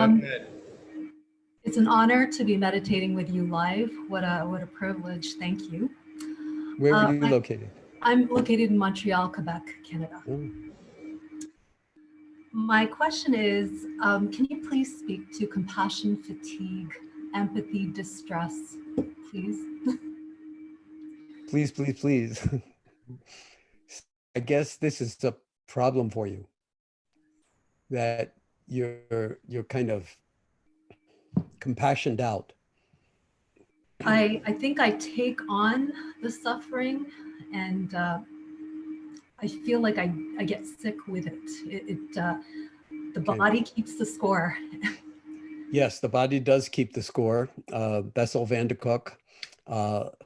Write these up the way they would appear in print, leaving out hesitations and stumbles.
ahead. It's an honor to be meditating with you live. What a privilege. Thank you. Where are you located? I'm located in Montreal, Quebec, Canada. Oh. My question is, can you please speak to compassion, fatigue, empathy, distress, please? Please, please, please. I guess this is a problem for you, that you're kind of compassioned out. I think I take on the suffering, and I feel like I get sick with it. The body keeps the score. Yes, the body does keep the score. Bessel van der Kolk,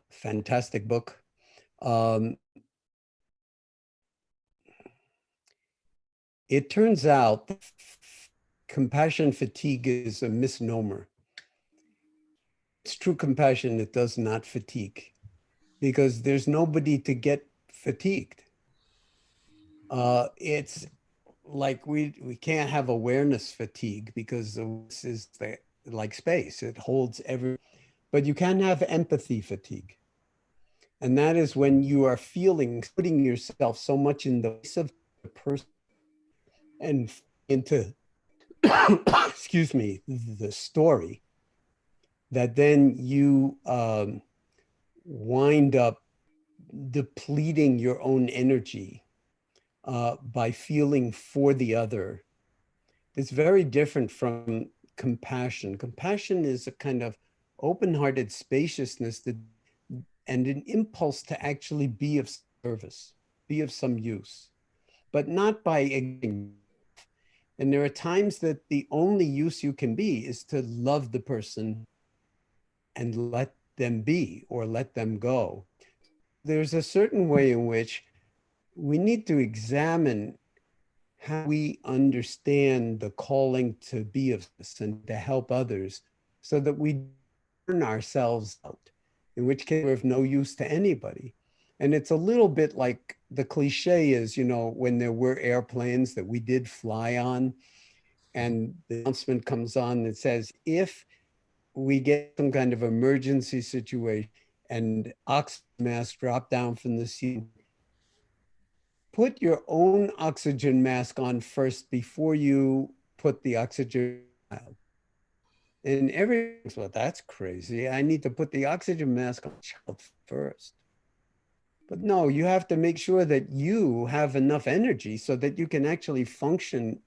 fantastic book. It turns out compassion fatigue is a misnomer. It's true compassion that does not fatigue, because there's nobody to get fatigued. It's like we can't have awareness fatigue, because this is like space. It holds every, but you can have empathy fatigue. And that is when you are putting yourself so much in the place of the person and into, excuse me, the story, that then you wind up depleting your own energy by feeling for the other. It's very different from compassion. Compassion is a kind of open-hearted spaciousness and an impulse to actually be of service, be of some use, but not by ignoring. And there are times that the only use you can be is to love the person and let them be, or let them go. There's a certain way in which we need to examine how we understand the calling to be of this and to help others, so that we burn ourselves out, in which case we're of no use to anybody. And it's a little bit like the cliche is, when there were airplanes that we did fly on, and the announcement comes on that says, if we get some kind of emergency situation and oxygen masks drop down from the ceiling, put your own oxygen mask on first before you put the oxygen out. And everyone's, well, that's crazy. I need to put the oxygen mask on child first. But no, you have to make sure that you have enough energy so that you can actually function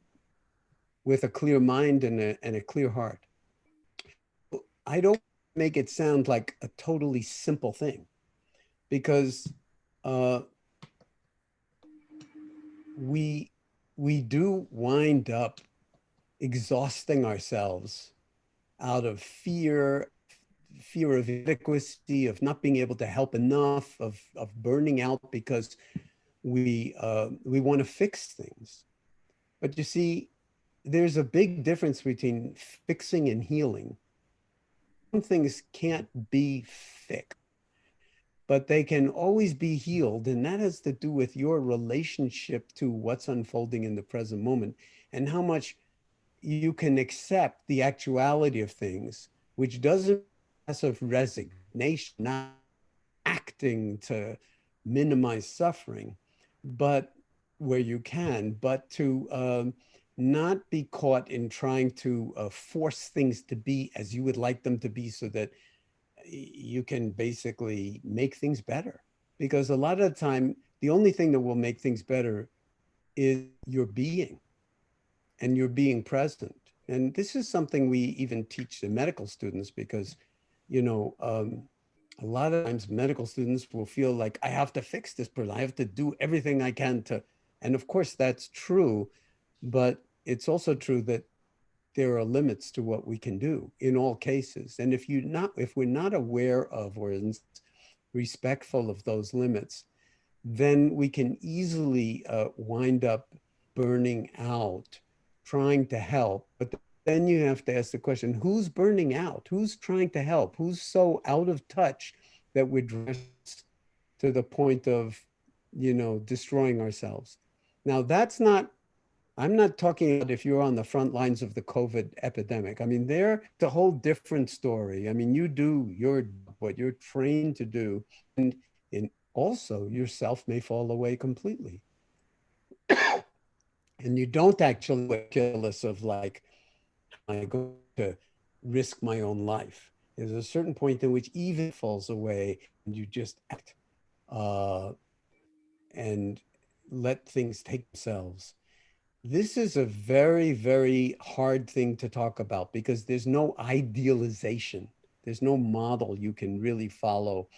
with a clear mind and a clear heart. I don't make it sound like a totally simple thing, because we do wind up exhausting ourselves out of fear of inadequacy, of not being able to help enough, of burning out because we want to fix things. But you see, there's a big difference between fixing and healing. Some things can't be fixed, but they can always be healed. And that has to do with your relationship to what's unfolding in the present moment, and how much you can accept the actuality of things, which doesn't of resignation, not acting to minimize suffering, but where you can, but to not be caught in trying to force things to be as you would like them to be, so that you can basically make things better. Because a lot of the time, the only thing that will make things better is your being and your being present. And this is something we even teach the medical students, because a lot of times medical students will feel like, I have to fix this person. I have to do everything I can to, and of course that's true, but it's also true that there are limits to what we can do in all cases. And if we're not aware of or respectful of those limits, then we can easily wind up burning out, trying to help. But then you have to ask the question, who's burning out? Who's trying to help? Who's so out of touch that we're dressed to the point of, destroying ourselves? Now, that's not I'm not talking about if you're on the front lines of the COVID epidemic. I mean, it's a whole different story. I mean, you do what you're trained to do, and also yourself may fall away completely. And you don't actually get careless of like, am I going to risk my own life? There's a certain point in which even falls away and you just act uh, and let things take themselves. This is a very, very hard thing to talk about because there's no idealization. There's no model you can really follow.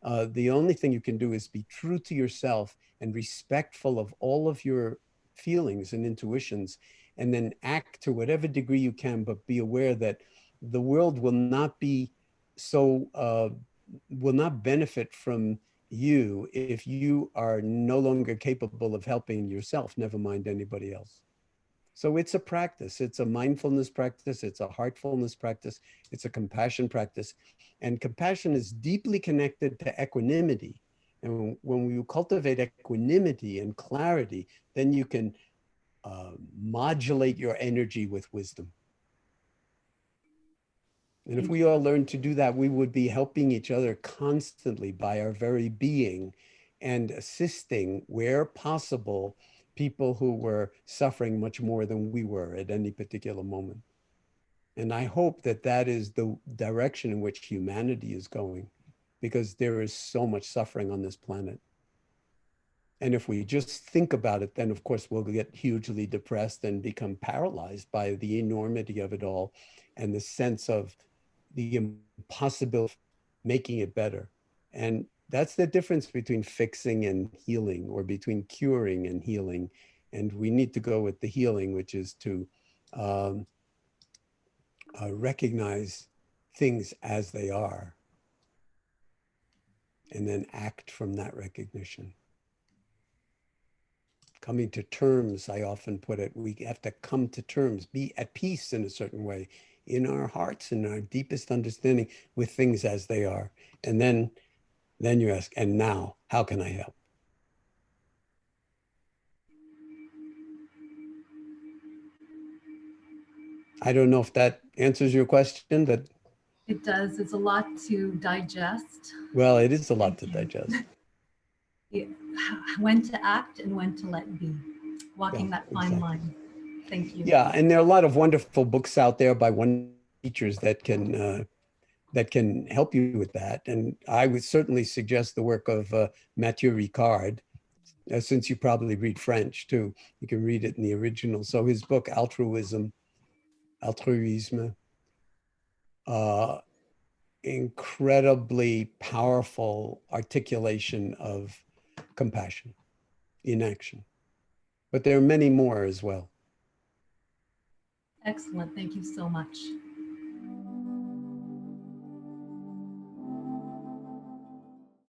The only thing you can do is be true to yourself and respectful of all of your feelings and intuitions, and then act to whatever degree you can, but be aware that the world will not be will not benefit from you if you are no longer capable of helping yourself, never mind anybody else. So it's a practice. It's a mindfulness practice. It's a heartfulness practice. It's a compassion practice. And compassion is deeply connected to equanimity. And when you cultivate equanimity and clarity, then you can modulate your energy with wisdom. And if we all learned to do that, we would be helping each other constantly by our very being and assisting where possible people who were suffering much more than we were at any particular moment. And I hope that that is the direction in which humanity is going, because there is so much suffering on this planet. And if we just think about it, then of course we'll get hugely depressed and become paralyzed by the enormity of it all and the sense of the impossibility of making it better. And that's the difference between fixing and healing, or between curing and healing. And we need to go with the healing, which is to recognize things as they are and then act from that recognition. Coming to terms, I often put it, we have to come to terms, be at peace in a certain way in our hearts and our deepest understanding with things as they are. And then you ask, and now, how can I help? I don't know if that answers your question, but it does. It's a lot to digest. well, it is a lot to digest. When to act and when to let be, walking that fine exactly. line. Thank you. Yeah, and there are a lot of wonderful books out there by wonderful teachers that can help you with that. And I would certainly suggest the work of Mathieu Ricard, since you probably read French too. You can read it in the original. So his book, Altruisme, incredibly powerful articulation of compassion in action. But there are many more as well. Excellent. Thank you so much.